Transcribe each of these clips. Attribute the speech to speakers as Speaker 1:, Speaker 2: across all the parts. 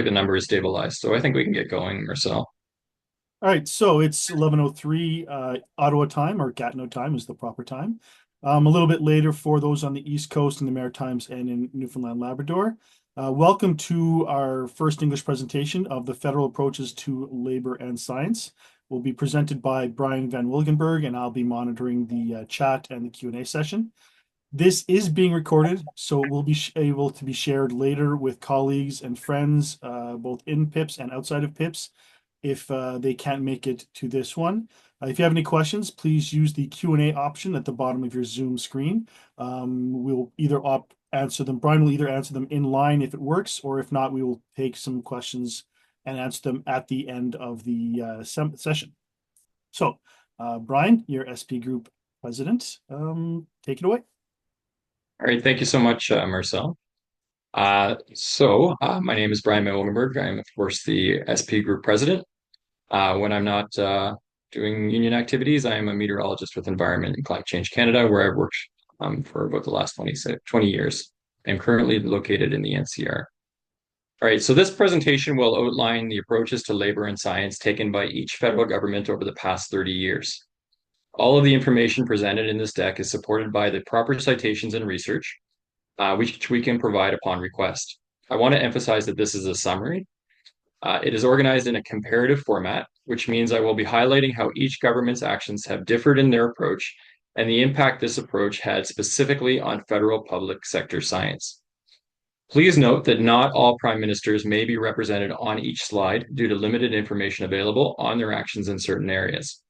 Speaker 1: like the number is stabilized, so I think we can get going, Marcel.
Speaker 2: All right, so it's 11:03 Ottawa time, or Gatineau time is the proper time. A little bit later for those on the East Coast in the Maritimes and in Newfoundland, Labrador. Welcome to our first English presentation of the Federal Approaches to Labor and Science. Will be presented by Bryan van Wilgenburg, and I'll be monitoring the chat and the Q&A session. This is being recorded, so it will be able to be shared later with colleagues and friends, both in PIPS and outside of PIPS, if they can't make it to this one. If you have any questions, please use the Q&A option at the bottom of your Zoom screen. We'll either answer them. Bryan will either answer them in line if it works, or if not, we will take some questions and answer them at the end of the session. So, Bryan, your SP Group President, take it away.
Speaker 1: All right, thank you so much, Marcel. My name is Bryan Wilgenburg. I'm, of course, the SP Group President. When I'm not doing union activities, I am a meteorologist with Environment and Climate Change Canada, where I've worked for about the last 20 years. I'm currently located in the NCR. All right, so this presentation will outline the approaches to labor and science taken by each federal government over the past 30 years. All of the information presented in this deck is supported by the proper citations and research, which we can provide upon request. I want to emphasize that this is a summary. It is organized in a comparative format, which means I will be highlighting how each government's actions have differed in their approach and the impact this approach had specifically on federal public sector science. Please note that not all prime ministers may be represented on each slide due to limited information available on their actions in certain areas.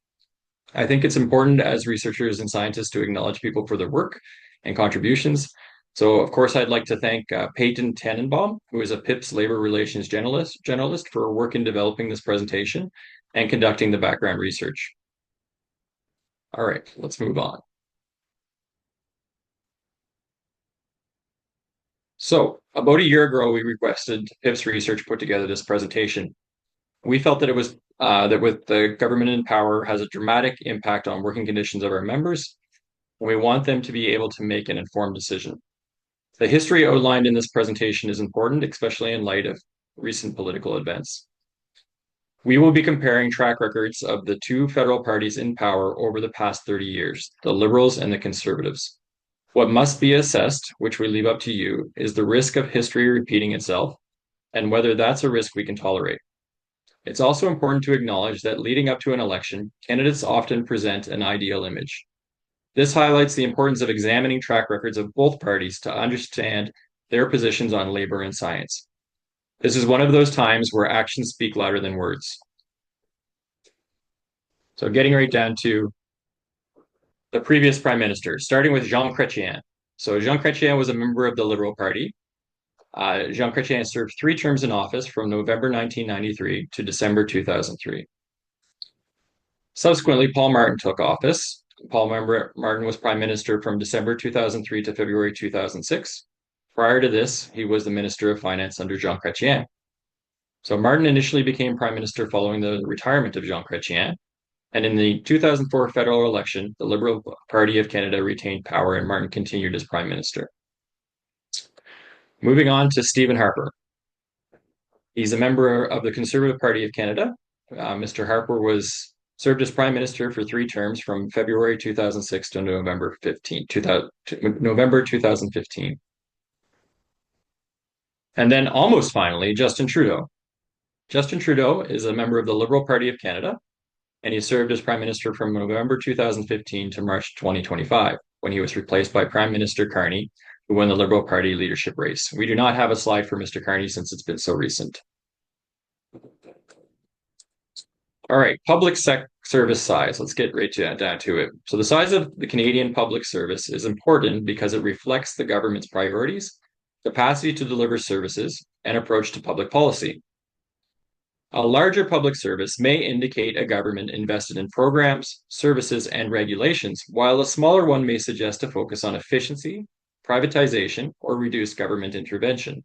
Speaker 1: I think it's important as researchers and scientists to acknowledge people for their work and contributions. So, of course, I'd like to thank Peyton Tannenbaum, who is a PIPS labor relations generalist for her work in developing this presentation and conducting the background research. All right, let's move on. So, about a year ago, we requested PIPS Research put together this presentation. We felt that it was that with the government in power has a dramatic impact on working conditions of our members, and we want them to be able to make an informed decision. The history outlined in this presentation is important, especially in light of recent political events. We will be comparing track records of the two federal parties in power over the past 30 years, the Liberals and the Conservatives. What must be assessed, which we leave up to you, is the risk of history repeating itself and whether that's a risk we can tolerate. It's also important to acknowledge that leading up to an election, candidates often present an ideal image. This highlights the importance of examining track records of both parties to understand their positions on labor and science. This is one of those times where actions speak louder than words. So getting right down to the previous prime minister, starting with Jean Chrétien. So Jean Chrétien was a member of the Liberal Party. Jean Chrétien served 3 terms in office from November 1993 to December 2003. Subsequently, Paul Martin took office. Paul Martin was prime minister from December 2003 to February 2006. Prior to this, he was the Minister of Finance under Jean Chrétien. So Martin initially became prime minister following the retirement of Jean Chrétien. And in the 2004 federal election, the Liberal Party of Canada retained power and Martin continued as prime minister. Moving on to Stephen Harper. He's a member of the Conservative Party of Canada. Mr. Harper served as prime minister for 3 terms from February 2006 to November 2015. And then almost finally, Justin Trudeau. Justin Trudeau is a member of the Liberal Party of Canada, and he served as prime minister from November 2015 to March 2025, when he was replaced by Prime Minister Carney, who won the Liberal Party leadership race. We do not have a slide for Mr. Carney since it's been so recent. All right, public service size. Let's get right down to it. So the size of the Canadian public service is important because it reflects the government's priorities, capacity to deliver services, and approach to public policy. A larger public service may indicate a government invested in programs, services, and regulations, while a smaller one may suggest a focus on efficiency, privatization, or reduced government intervention.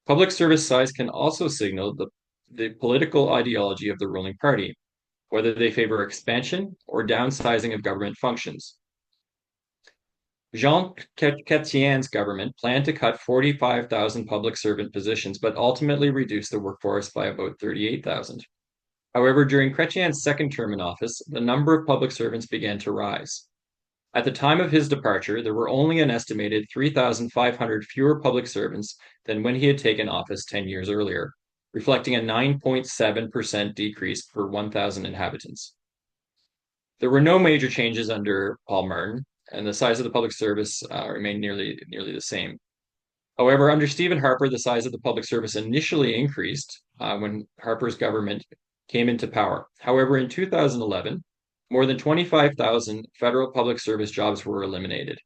Speaker 1: Public service size can also signal the political ideology of the ruling party, whether they favor expansion or downsizing of government functions. Jean Chrétien's government planned to cut 45,000 public servant positions, but ultimately reduced the workforce by about 38,000. However, during Chrétien's second term in office, the number of public servants began to rise. At the time of his departure, there were only an estimated 3,500 fewer public servants than when he had taken office 10 years earlier, reflecting a 9.7% decrease per 1,000 inhabitants. There were no major changes under Paul Martin, and the size of the public service remained nearly the same. However, under Stephen Harper, the size of the public service initially increased when Harper's government came into power. However, in 2011, more than 25,000 federal public service jobs were eliminated.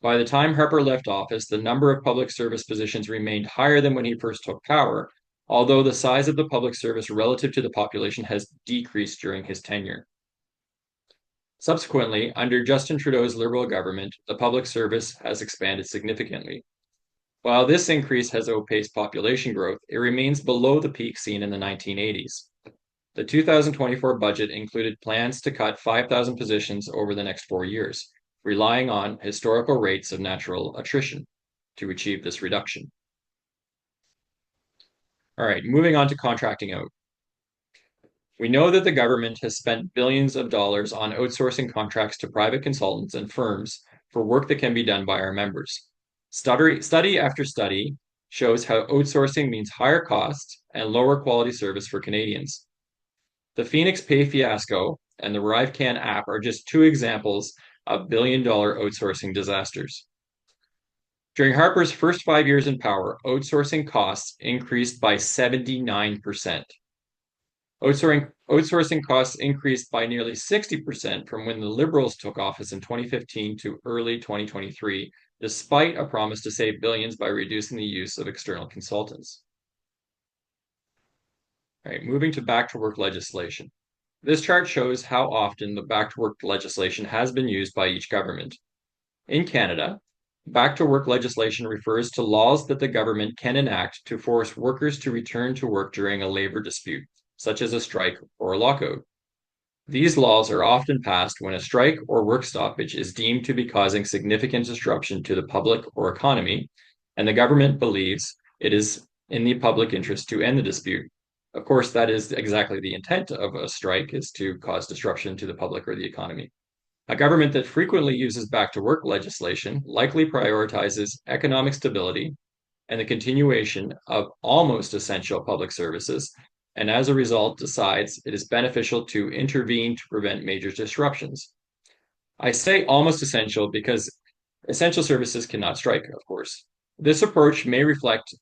Speaker 1: By the time Harper left office, the number of public service positions remained higher than when he first took power, although the size of the public service relative to the population has decreased during his tenure. Subsequently, under Justin Trudeau's Liberal government, the public service has expanded significantly. While this increase has outpaced population growth, it remains below the peak seen in the 1980s. The 2024 budget included plans to cut 5,000 positions over the next 4 years, relying on historical rates of natural attrition to achieve this reduction. All right, moving on to contracting out. We know that the government has spent billions of dollars on outsourcing contracts to private consultants and firms for work that can be done by our members. Study after study shows how outsourcing means higher costs and lower quality service for Canadians. The Phoenix Pay fiasco and the ArriveCan app are just two examples of billion-dollar outsourcing disasters. During Harper's first 5 years in power, outsourcing costs increased by 79%. Outsourcing costs increased by nearly 60% from when the Liberals took office in 2015 to early 2023, despite a promise to save billions by reducing the use of external consultants. All right, moving to back-to-work legislation. This chart shows how often the back-to-work legislation has been used by each government. In Canada, back-to-work legislation refers to laws that the government can enact to force workers to return to work during a labor dispute, such as a strike or a lockout. These laws are often passed when a strike or work stoppage is deemed to be causing significant disruption to the public or economy, and the government believes it is in the public interest to end the dispute. Of course, that is exactly the intent of a strike, is to cause disruption to the public or the economy. A government that frequently uses back-to-work legislation likely prioritizes economic stability and the continuation of almost essential public services, and as a result decides it is beneficial to intervene to prevent major disruptions. I say almost essential because essential services cannot strike, of course. This approach may reflect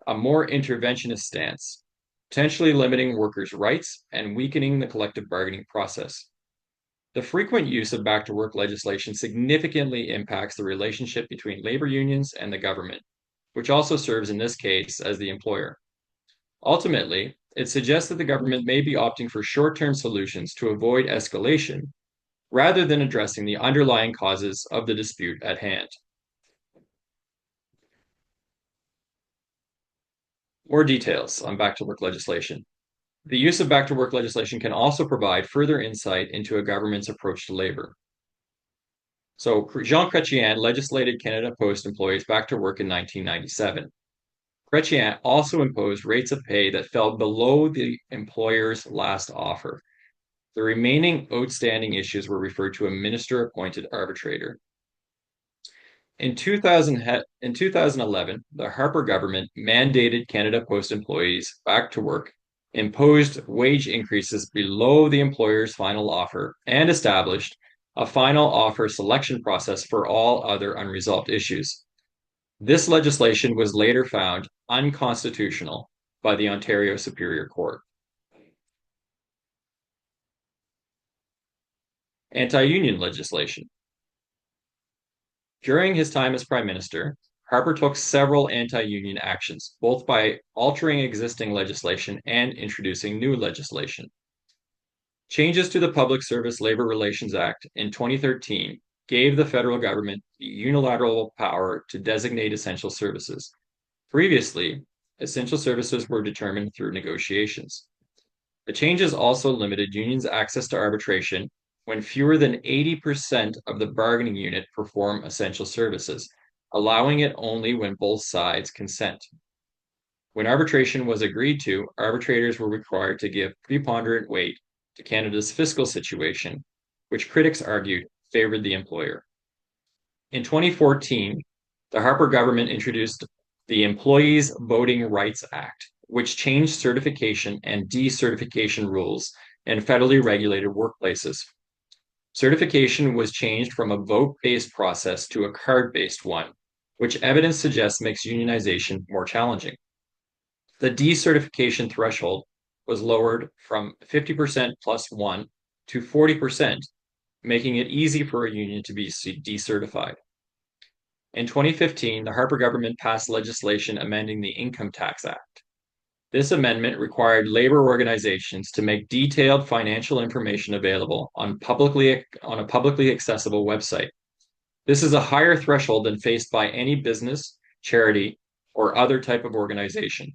Speaker 1: a more interventionist stance, potentially limiting workers' rights and weakening the collective bargaining process. The frequent use of back-to-work legislation significantly impacts the relationship between labor unions and the government, which also serves in this case as the employer. Ultimately, it suggests that the government may be opting for short-term solutions to avoid escalation rather than addressing the underlying causes of the dispute at hand. More details on back-to-work legislation. The use of back-to-work legislation can also provide further insight into a government's approach to labor. So Jean Chrétien legislated Canada Post employees back to work in 1997. Chrétien also imposed rates of pay that fell below the employer's last offer. The remaining outstanding issues were referred to a minister-appointed arbitrator. In 2011, the Harper government mandated Canada Post employees back to work, imposed wage increases below the employer's final offer, and established a final offer selection process for all other unresolved issues. This legislation was later found unconstitutional by the Ontario Superior Court. Anti-union legislation. During his time as Prime Minister, Harper took several anti-union actions, both by altering existing legislation and introducing new legislation. Changes to the Public Service Labor Relations Act in 2013 gave the federal government the unilateral power to designate essential services. Previously, essential services were determined through negotiations. The changes also limited unions' access to arbitration when fewer than 80% of the bargaining unit perform essential services, allowing it only when both sides consent. When arbitration was agreed to, arbitrators were required to give preponderant weight to Canada's fiscal situation, which critics argued favored the employer. In 2014, the Harper government introduced the Employees Voting Rights Act, which changed certification and decertification rules in federally regulated workplaces. Certification was changed from a vote-based process to a card-based one, which evidence suggests makes unionization more challenging. The decertification threshold was lowered from 50% plus one to 40%, making it easy for a union to be decertified. In 2015, the Harper government passed legislation amending the Income Tax Act. This amendment required labor organizations to make detailed financial information available on a publicly accessible website. This is a higher threshold than faced by any business, charity, or other type of organization.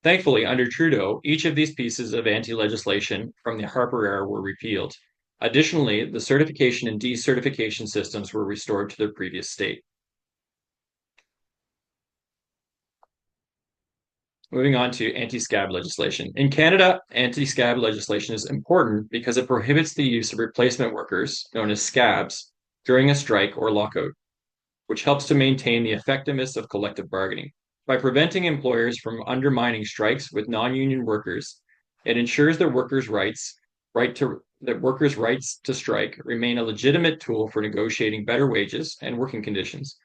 Speaker 1: Thankfully, under Trudeau, each of these pieces of anti-legislation from the Harper era were repealed. Additionally, the certification and decertification systems were restored to their previous state. Moving on to anti-scab legislation. In Canada, anti-scab legislation is important because it prohibits the use of replacement workers, known as scabs, during a strike or lockout, which helps to maintain the effectiveness of collective bargaining. By preventing employers from undermining strikes with non-union workers, it ensures that workers' rights to strike remain a legitimate tool for negotiating better wages and working conditions.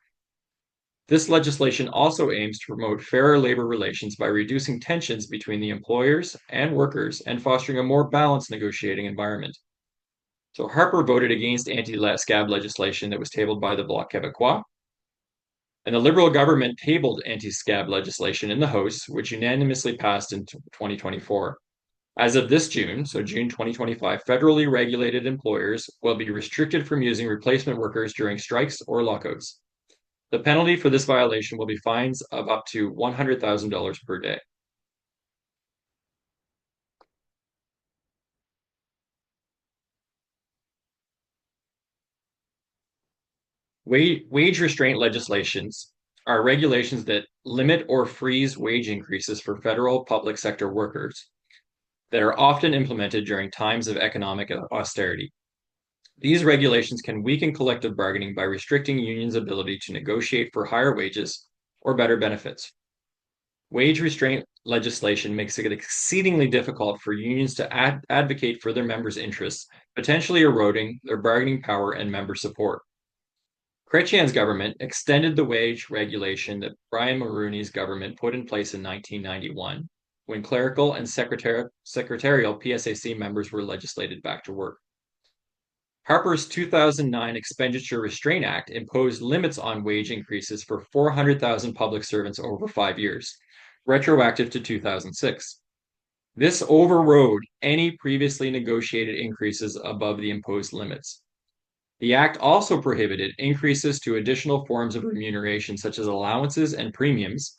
Speaker 1: This legislation also aims to promote fairer labor relations by reducing tensions between the employers and workers and fostering a more balanced negotiating environment. So Harper voted against anti-scab legislation that was tabled by the Bloc Québécois, and the Liberal government tabled anti-scab legislation in the House, which unanimously passed in 2024. As of this June, so June 2025, federally regulated employers will be restricted from using replacement workers during strikes or lockouts. The penalty for this violation will be fines of up to $100,000 per day. Wage restraint legislations are regulations that limit or freeze wage increases for federal public sector workers that are often implemented during times of economic austerity. These regulations can weaken collective bargaining by restricting unions' ability to negotiate for higher wages or better benefits. Wage restraint legislation makes it exceedingly difficult for unions to advocate for their members' interests, potentially eroding their bargaining power and member support. Chrétien's government extended the wage regulation that Brian Mulroney's government put in place in 1991, when clerical and secretarial PSAC members were legislated back to work. Harper's 2009 Expenditure Restraint Act imposed limits on wage increases for 400,000 public servants over 5 years, retroactive to 2006. This overrode any previously negotiated increases above the imposed limits. The act also prohibited increases to additional forms of remuneration, such as allowances and premiums.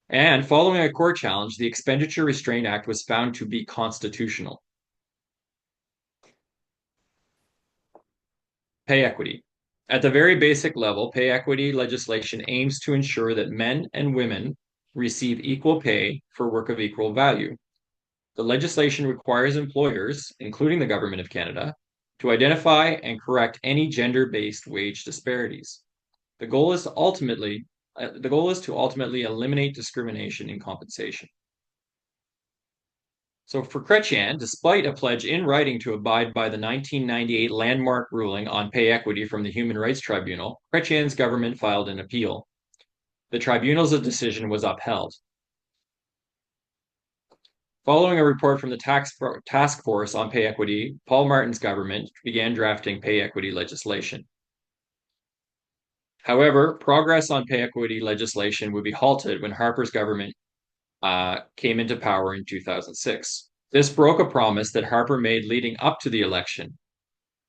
Speaker 1: And following a court challenge, the Expenditure Restraint Act was found to be constitutional. Pay equity. At the very basic level, pay equity legislation aims to ensure that men and women receive equal pay for work of equal value. The legislation requires employers, including the Government of Canada, to identify and correct any gender-based wage disparities. The goal is to ultimately eliminate discrimination in compensation. So for Chrétien, despite a pledge in writing to abide by the 1998 landmark ruling on pay equity from the Human Rights Tribunal, Chrétien's government filed an appeal. The tribunal's decision was upheld. Following a report from the task force on pay equity, Paul Martin's government began drafting pay equity legislation. However, progress on pay equity legislation would be halted when Harper's government came into power in 2006. This broke a promise that Harper made leading up to the election.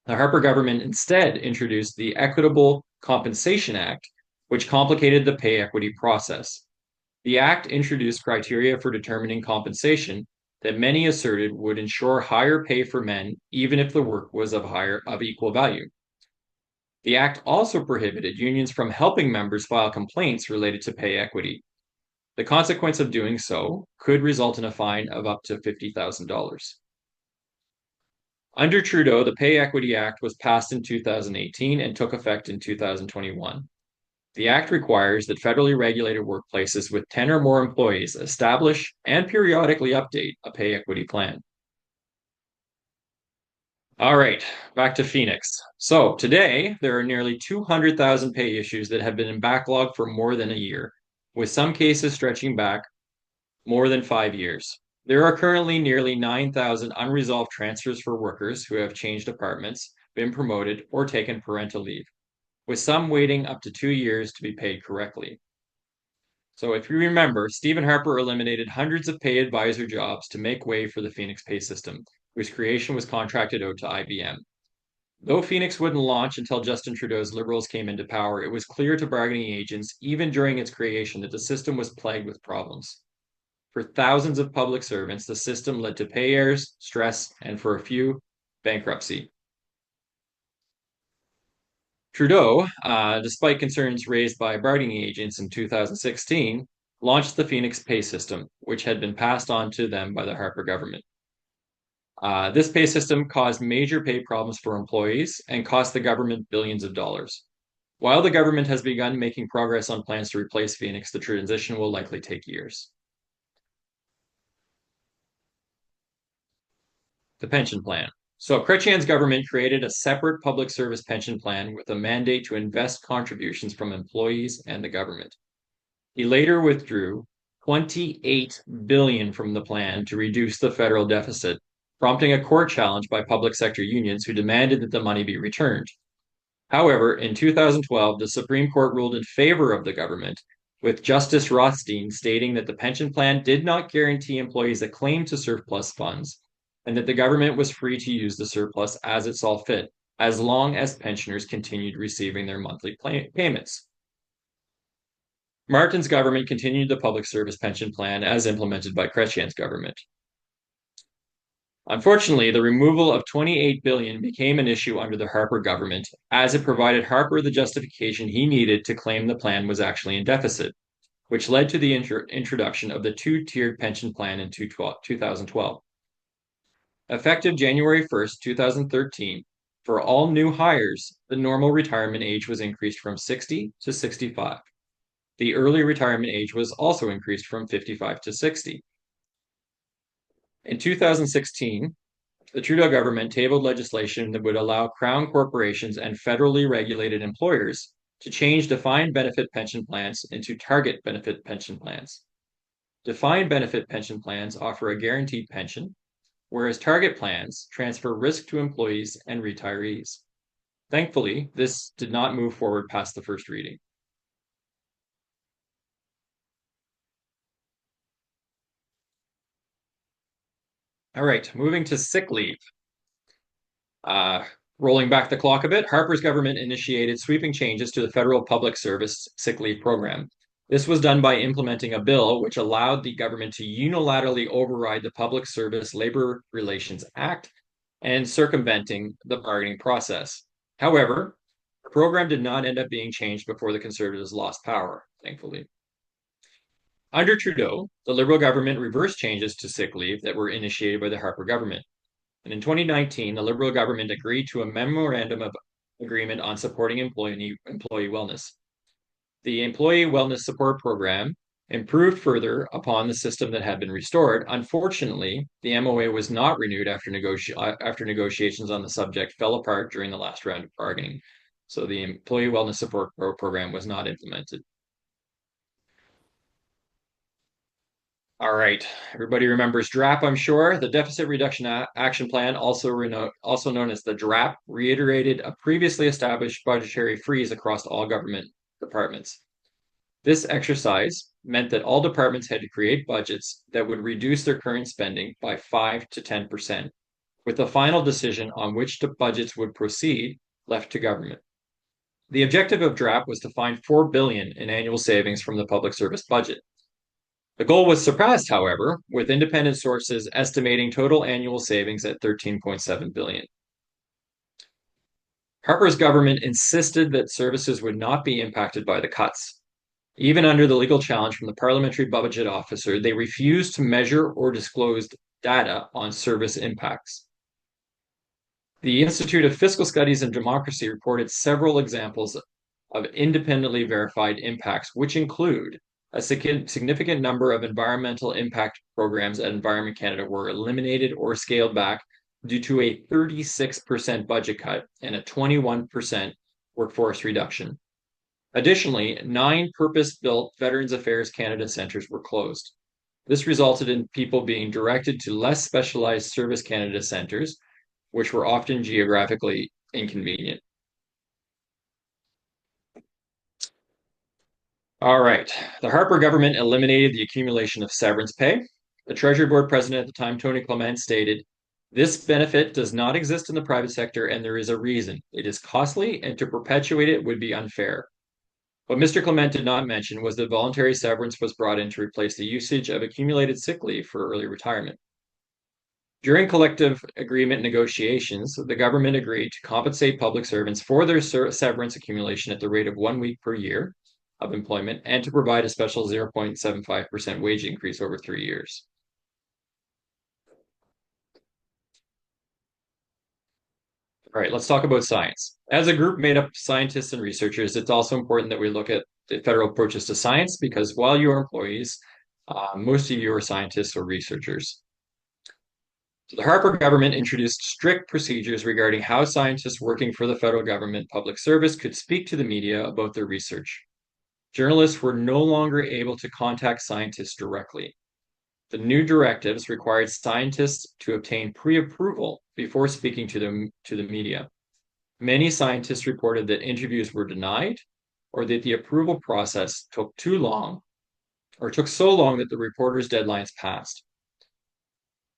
Speaker 1: The Harper government instead introduced the Equitable Compensation Act, which complicated the pay equity process. The act introduced criteria for determining compensation that many asserted would ensure higher pay for men, even if the work was of equal value. The act also prohibited unions from helping members file complaints related to pay equity. The consequence of doing so could result in a fine of up to $50,000. Under Trudeau, the Pay Equity Act was passed in 2018 and took effect in 2021. The act requires that federally regulated workplaces with 10 or more employees establish and periodically update a pay equity plan. All right, back to Phoenix. So today, there are nearly 200,000 pay issues that have been in backlog for more than a year, with some cases stretching back more than 5 years. There are currently nearly 9,000 unresolved transfers for workers who have changed departments, been promoted, or taken parental leave, with some waiting up to 2 years to be paid correctly. So if you remember, Stephen Harper eliminated hundreds of pay advisor jobs to make way for the Phoenix pay system, whose creation was contracted out to IBM. Though Phoenix wouldn't launch until Justin Trudeau's Liberals came into power, it was clear to bargaining agents, even during its creation, that the system was plagued with problems. For thousands of public servants, the system led to pay errors, stress, and for a few, bankruptcy. Trudeau, despite concerns raised by bargaining agents in 2016, launched the Phoenix pay system, which had been passed on to them by the Harper government. This pay system caused major pay problems for employees and cost the government billions of dollars. While the government has begun making progress on plans to replace Phoenix, the transition will likely take years. The pension plan. So Chrétien's government created a separate public service pension plan with a mandate to invest contributions from employees and the government. He later withdrew 28 billion from the plan to reduce the federal deficit, prompting a court challenge by public sector unions who demanded that the money be returned. However, in 2012, the Supreme Court ruled in favor of the government, with Justice Rothstein stating that the pension plan did not guarantee employees a claim to surplus funds and that the government was free to use the surplus as it saw fit, as long as pensioners continued receiving their monthly payments. Martin's government continued the public service pension plan as implemented by Chrétien's government. Unfortunately, the removal of 28 billion became an issue under the Harper government, as it provided Harper the justification he needed to claim the plan was actually in deficit, which led to the introduction of the two-tiered pension plan in 2012. Effective January 1st, 2013, for all new hires, the normal retirement age was increased from 60 to 65. The early retirement age was also increased from 55 to 60. In 2016, the Trudeau government tabled legislation that would allow Crown corporations and federally regulated employers to change defined benefit pension plans into target benefit pension plans. Defined benefit pension plans offer a guaranteed pension, whereas target plans transfer risk to employees and retirees. Thankfully, this did not move forward past the first reading. All right, moving to sick leave. Rolling back the clock a bit, Harper's government initiated sweeping changes to the federal public service sick leave program. This was done by implementing a bill which allowed the government to unilaterally override the Public Service Labor Relations Act and circumventing the bargaining process. However, the program did not end up being changed before the Conservatives lost power, thankfully. Under Trudeau, the Liberal government reversed changes to sick leave that were initiated by the Harper government. And in 2019, the Liberal government agreed to a memorandum of agreement on supporting employee wellness. The Employee Wellness Support Program improved further upon the system that had been restored. Unfortunately, the MOA was not renewed after negotiations on the subject fell apart during the last round of bargaining. So the Employee Wellness Support Program was not implemented. All right, everybody remembers DRAP, I'm sure. The Deficit Reduction Action Plan, also known as the DRAP, reiterated a previously established budgetary freeze across all government departments. This exercise meant that all departments had to create budgets that would reduce their current spending by 5 to 10%, with the final decision on which budgets would proceed left to government. The objective of DRAP was to find $4 billion in annual savings from the public service budget. The goal was surpassed, however, with independent sources estimating total annual savings at 13.7 billion. Harper's government insisted that services would not be impacted by the cuts. Even under the legal challenge from the parliamentary budget officer, they refused to measure or disclose data on service impacts. The Institute of Fiscal Studies and Democracy reported several examples of independently verified impacts, which include a significant number of environmental impact programs at Environment Canada were eliminated or scaled back due to a 36% budget cut and a 21% workforce reduction. Additionally, 9 purpose-built Veterans Affairs Canada centres were closed. This resulted in people being directed to less specialized Service Canada centres, which were often geographically inconvenient. All right. The Harper government eliminated the accumulation of severance pay. The Treasury Board president at the time, Tony Clement, stated, "This benefit does not exist in the private sector, and there is a reason. It is costly, and to perpetuate it would be unfair." What Mr. Clement did not mention was that voluntary severance was brought in to replace the usage of accumulated sick leave for early retirement. During collective agreement negotiations, the government agreed to compensate public servants for their severance accumulation at the rate of 1 week per year of employment and to provide a special 0.75% wage increase over 3 years. All right, let's talk about science. As a group made up of scientists and researchers, it's also important that we look at the federal approaches to science because while you are employees, most of you are scientists or researchers. So the Harper government introduced strict procedures regarding how scientists working for the federal government public service could speak to the media about their research. Journalists were no longer able to contact scientists directly. The new directives required scientists to obtain pre-approval before speaking to the media. Many scientists reported that interviews were denied or that the approval process took too long or took so long that the reporters' deadlines passed.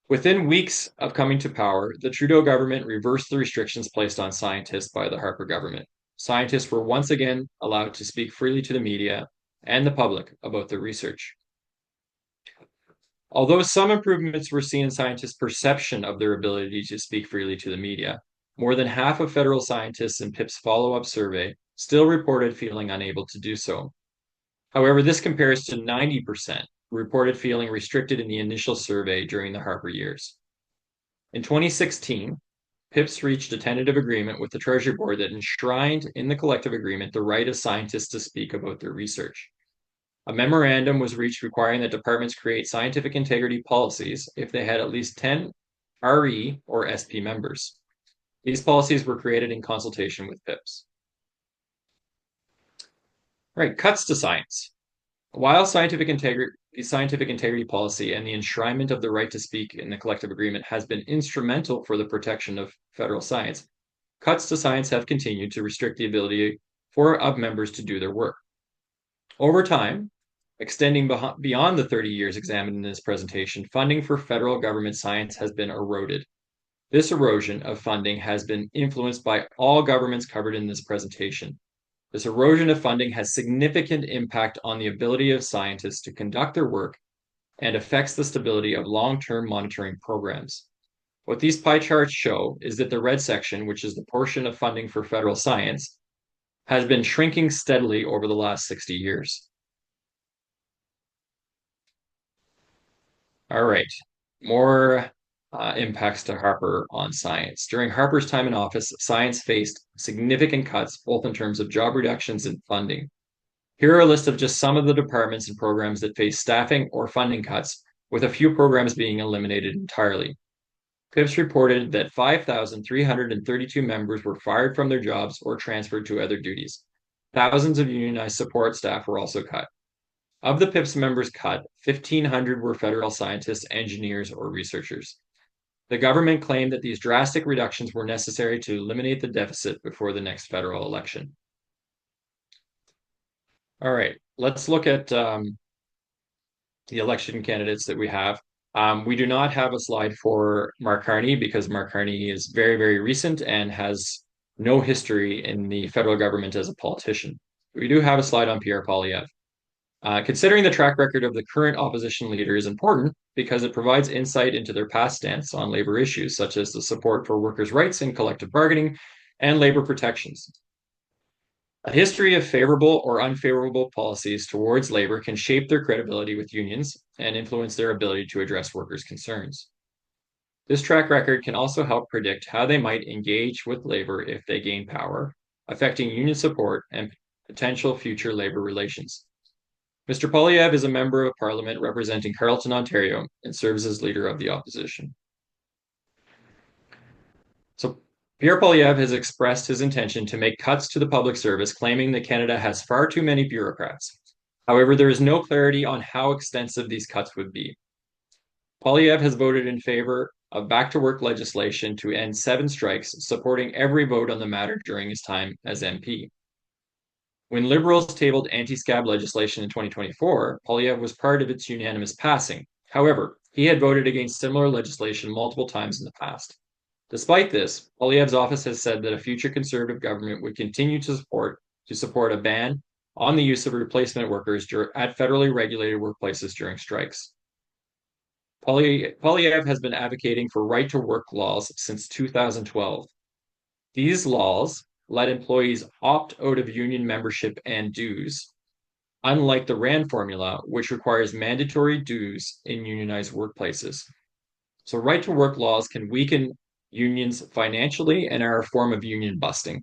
Speaker 1: Within weeks of coming to power, the Trudeau government reversed the restrictions placed on scientists by the Harper government. Scientists were once again allowed to speak freely to the media and the public about their research. Although some improvements were seen in scientists' perception of their ability to speak freely to the media, more than half of federal scientists in PIP's follow-up survey still reported feeling unable to do so. However, this compares to 90% reported feeling restricted in the initial survey during the Harper years. In 2016, PIPS reached a tentative agreement with the Treasury Board that enshrined in the collective agreement the right of scientists to speak about their research. A memorandum was reached requiring that departments create scientific integrity policies if they had at least 10 RE or SP members. These policies were created in consultation with PIPS. All right, cuts to science. While scientific integrity policy and the enshrinement of the right to speak in the collective agreement has been instrumental for the protection of federal science, cuts to science have continued to restrict the ability of members to do their work. Over time, extending beyond the 30 years examined in this presentation, funding for federal government science has been eroded. This erosion of funding has been influenced by all governments covered in this presentation. This erosion of funding has significant impact on the ability of scientists to conduct their work and affects the stability of long-term monitoring programs. What these pie charts show is that the red section, which is the portion of funding for federal science, has been shrinking steadily over the last 60 years. All right, more impacts to Harper on science. During Harper's time in office, science faced significant cuts, both in terms of job reductions and funding. Here are a list of just some of the departments and programs that face staffing or funding cuts, with a few programs being eliminated entirely. PIPS reported that 5,332 members were fired from their jobs or transferred to other duties. Thousands of unionized support staff were also cut. Of the PIPS members cut, 1,500 were federal scientists, engineers, or researchers. The government claimed that these drastic reductions were necessary to eliminate the deficit before the next federal election. All right, let's look at the election candidates that we have. We do not have a slide for Mark Carney because Mark Carney is very, very recent and has no history in the federal government as a politician. We do have a slide on Pierre Poilievre. Considering the track record of the current opposition leader is important because it provides insight into their past stance on labor issues, such as the support for workers' rights in collective bargaining and labor protections. A history of favorable or unfavorable policies towards labor can shape their credibility with unions and influence their ability to address workers' concerns. This track record can also help predict how they might engage with labor if they gain power, affecting union support and potential future labor relations. Mr. Poilievre is a member of Parliament representing Carleton, Ontario, and serves as leader of the opposition. So Pierre Poilievre has expressed his intention to make cuts to the public service, claiming that Canada has far too many bureaucrats. However, there is no clarity on how extensive these cuts would be. Poilievre has voted in favor of back-to-work legislation to end 7 strikes, supporting every vote on the matter during his time as MP. When Liberals tabled anti-scab legislation in 2024, Poilievre was part of its unanimous passing. However, he had voted against similar legislation multiple times in the past. Despite this, Poilievre's office has said that a future Conservative government would continue to support a ban on the use of replacement workers at federally regulated workplaces during strikes. Poilievre has been advocating for right-to-work laws since 2012. These laws let employees opt out of union membership and dues, unlike the RAND formula, which requires mandatory dues in unionized workplaces. So right-to-work laws can weaken unions financially and are a form of union busting.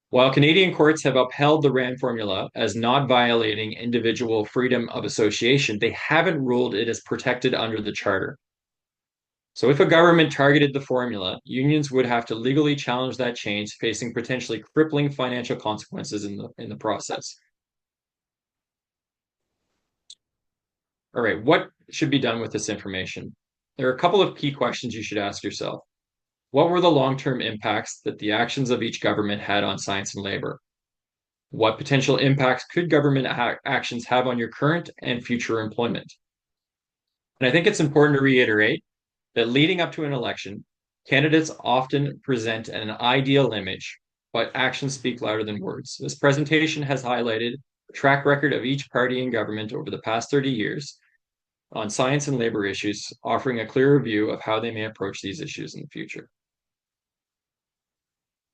Speaker 1: While Canadian courts have upheld the RAND formula as not violating individual freedom of association, they haven't ruled it as protected under the Charter. So if a government targeted the formula, unions would have to legally challenge that change, facing potentially crippling financial consequences in the process. All right, what should be done with this information? There are a couple of key questions you should ask yourself. What were the long-term impacts that the actions of each government had on science and labor? What potential impacts could government actions have on your current and future employment? And I think it's important to reiterate that leading up to an election, candidates often present an ideal image, but actions speak louder than words. This presentation has highlighted the track record of each party in government over the past 30 years on science and labor issues, offering a clearer view of how they may approach these issues in the future.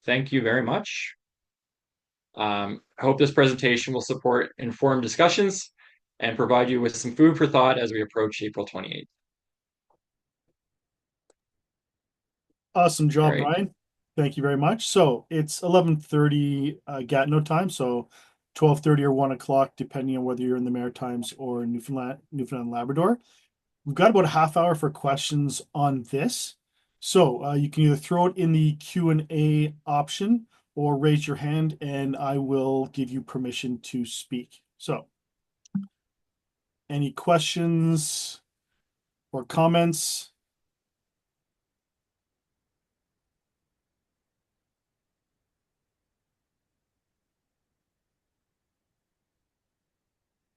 Speaker 1: Thank you very much. I hope this presentation will support informed discussions and provide you with some food for thought as we approach April 28th.
Speaker 2: Awesome
Speaker 1: All
Speaker 2: job,
Speaker 1: right.
Speaker 2: Bryan. Thank you very much. So it's 11:30 Gatineau time, so 12:30 or 1 o'clock, depending on whether you're in the Maritimes or Newfoundland Labrador. We've got about a half hour for questions on this. So you can either throw it in the Q&A option or raise your hand and I will give you permission to speak. So any questions or comments?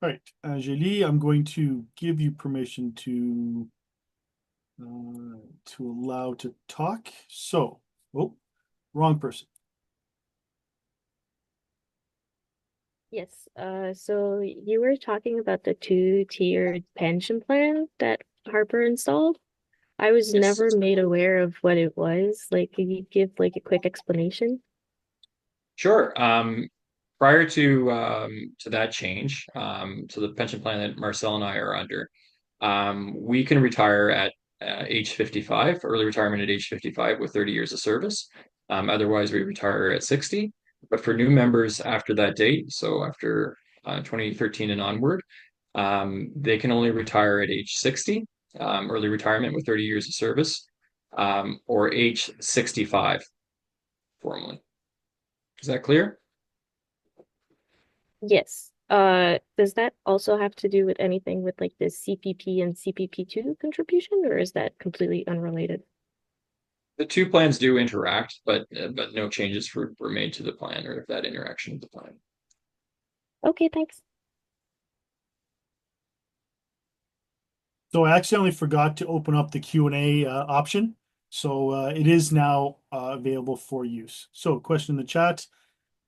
Speaker 2: All right, Angélie, I'm going to give you permission to allow to talk. So, oh, wrong person.
Speaker 3: Yes, so you were talking about the two-tiered pension plan that Harper installed. I was
Speaker 1: Yes.
Speaker 3: never made aware of what it was. Like, could you give like a quick explanation?
Speaker 1: Sure. Prior to that change, to the pension plan that Marcel and I are under, we can retire at age 55, early retirement at age 55 with 30 years of service. Otherwise, we retire at 60. But for new members after that date, so after 2013 and onward, they can only retire at age 60, early retirement with 30 years of service, or age 65 formally. Is that clear?
Speaker 3: Yes. Does that also have to do with anything with like the CPP and CPP2 contribution, or is that completely unrelated?
Speaker 1: The two plans do interact, but no changes were made to the plan or that interaction with the plan.
Speaker 3: Okay, thanks.
Speaker 2: So I accidentally forgot to open up the Q&A option. So it is now available for use. So question in the chat.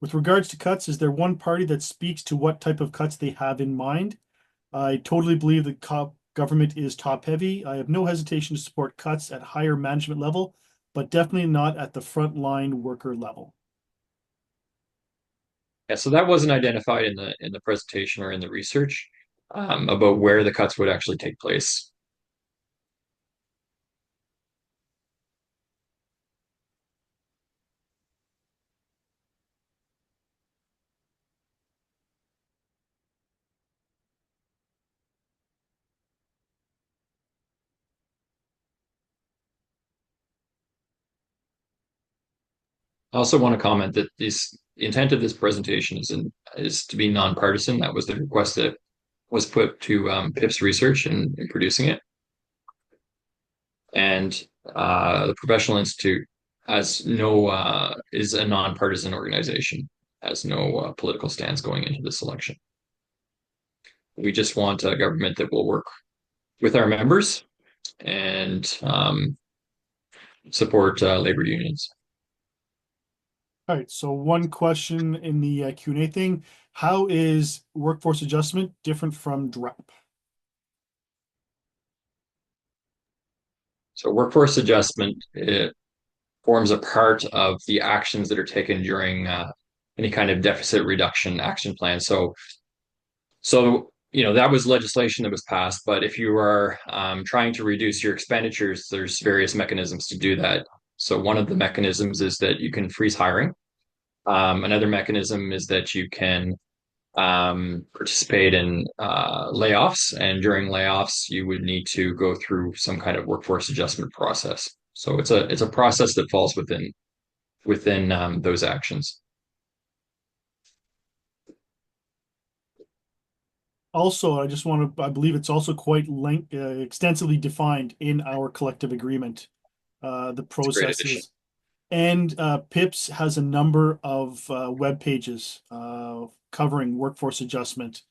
Speaker 2: With regards to cuts, is there one party that speaks to what type of cuts they have in mind? I totally believe that government is top heavy. I have no hesitation to support cuts at higher management level, but definitely not at the frontline worker level.
Speaker 1: Yeah, so that wasn't identified in the presentation or in the research about where the cuts would actually take place. I also want to comment that the intent of this presentation is to be nonpartisan. That was the request that was put to PIP's research in producing it. And the Professional Institute has no is a nonpartisan organization, has no political stance going into this election. We just want a government that will work with our members and support labor unions.
Speaker 2: All right, so one question in the Q&A thing. How is workforce adjustment different from DREP?
Speaker 1: So workforce adjustment, it forms a part of the actions that are taken during any kind of deficit reduction action plan. So that was legislation that was passed. But if you are trying to reduce your expenditures, there's various mechanisms to do that. So one of the mechanisms is that you can freeze hiring. Another mechanism is that you can participate in layoffs, and during layoffs, you would need to go through some kind of workforce adjustment process. So it's a process that falls within those actions.
Speaker 2: Also, I believe it's also quite extensively defined in our collective agreement, the
Speaker 1: It's a great addition.
Speaker 2: processes. And PIPS has a number of web pages covering workforce adjustment.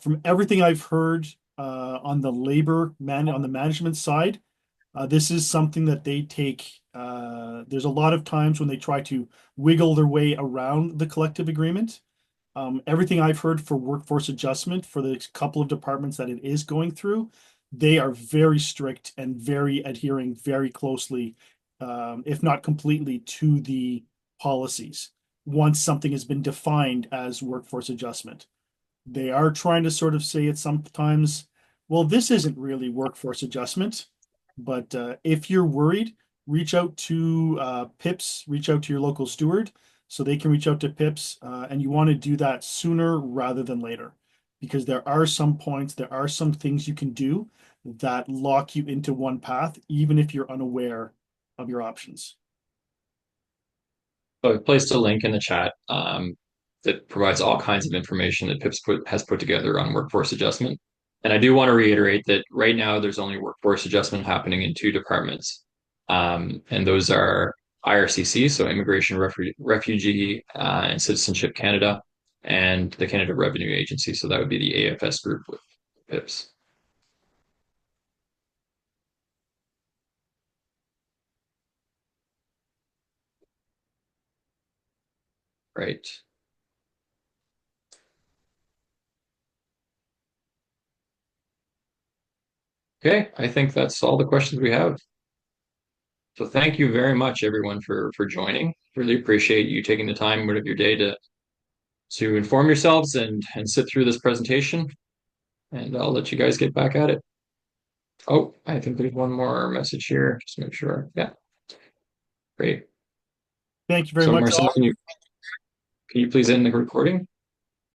Speaker 2: From everything I've heard on the on the management side, this is something that they take. There's a lot of times when they try to wiggle their way around the collective agreement. Everything I've heard for workforce adjustment for the couple of departments that it is going through, they are very strict and very adhering very closely, if not completely, to the policies once something has been defined as workforce adjustment. They are trying to sort of say it sometimes, well, this isn't really workforce adjustment, but if you're worried, reach out to PIPS, reach out to your local steward so they can reach out to PIPS, and you want to do that sooner rather than later, because there are some points, there are some things you can do that lock you into one path, even if you're unaware of your options.
Speaker 1: So I've placed a link in the chat that provides all kinds of information that has put together on workforce adjustment. And I do want to reiterate that right now there's only workforce adjustment happening in two departments. And those are IRCC, so Immigration, Refugee and Citizenship Canada, and the Canada Revenue Agency. So that would be the AFS group with PIPS. Right. Okay, I think that's all the questions we have. So thank you very much, everyone, for joining. Really appreciate you taking the time out of your day to inform yourselves and sit through this presentation. And I'll let you guys get back at it. Oh, I think there's one more message here. Just make sure. Yeah, great.
Speaker 2: Thank you very
Speaker 1: So
Speaker 2: much.
Speaker 1: Marcel, can you please end the recording?